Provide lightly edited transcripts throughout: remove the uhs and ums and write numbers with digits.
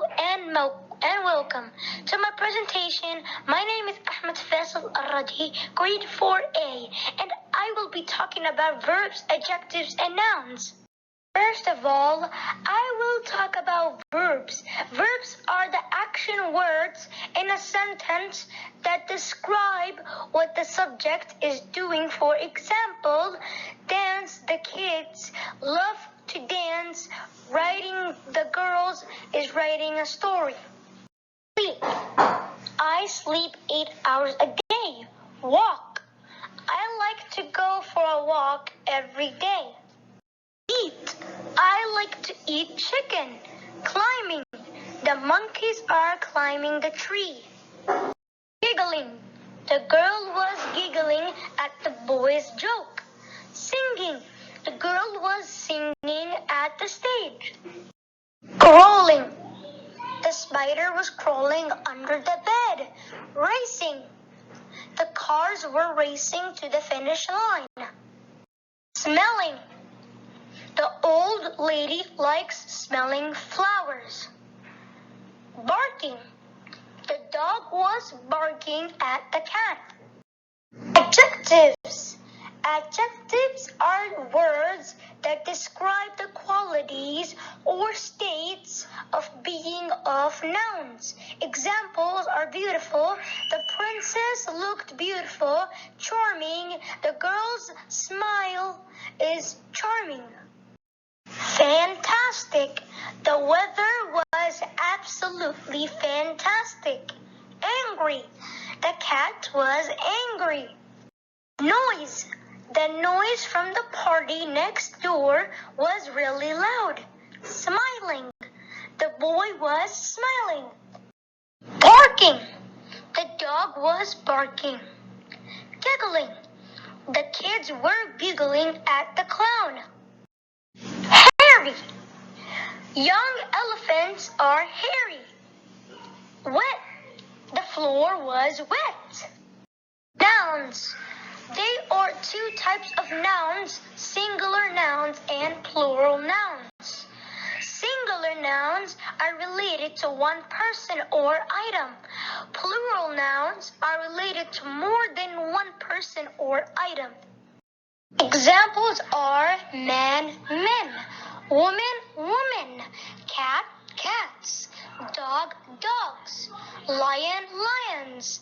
and welcome to my presentation. My name is Ahmed Faisal already, grade 4A, and I will be talking about verbs, adjectives, and nouns. First of all, I will talk about verbs. Verbs are the action words in a sentence that describe what the subject is doing. For example, dance, the kids love to dance. Writing, the girls is writing a story. Sleep. I sleep 8 hours a day. Walk. I like to go for a walk every day. Eat. I like to eat chicken. Climbing. The monkeys are climbing the tree. Giggling. The girl was giggling at the boy's joke. Singing. The girl was singing at the stage. Crawling. The spider was crawling under the bed. Racing. The cars were racing to the finish line. Smelling. The old lady likes smelling flowers. Barking. The dog was barking at the cat. Adjectives. Adjectives are words that describe the qualities or states of being of nouns. Examples are beautiful. The princess looked beautiful. Charming. The girl's smile is charming. Fantastic. The weather was absolutely fantastic. Angry. The cat was angry. Noise. The noise from the party next door was really loud. Smiling. The boy was smiling. Barking. The dog was barking. Giggling. The kids were giggling at the clown. Hairy. Young elephants are hairy. Wet. The floor was wet. Nouns. There are two types of nouns, singular nouns and plural nouns. Singular nouns are related to one person or item. Plural nouns are related to more than one person or item. Examples are man, men, woman, woman, cat, cats, dog, dogs, lion, lions,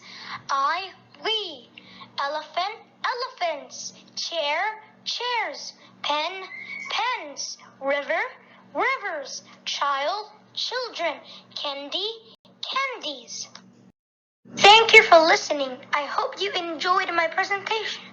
I, we, elephant, elephants, chair, chairs, pen, pens, river, rivers, child, children, candy, candies. Thank you for listening. I hope you enjoyed my presentation.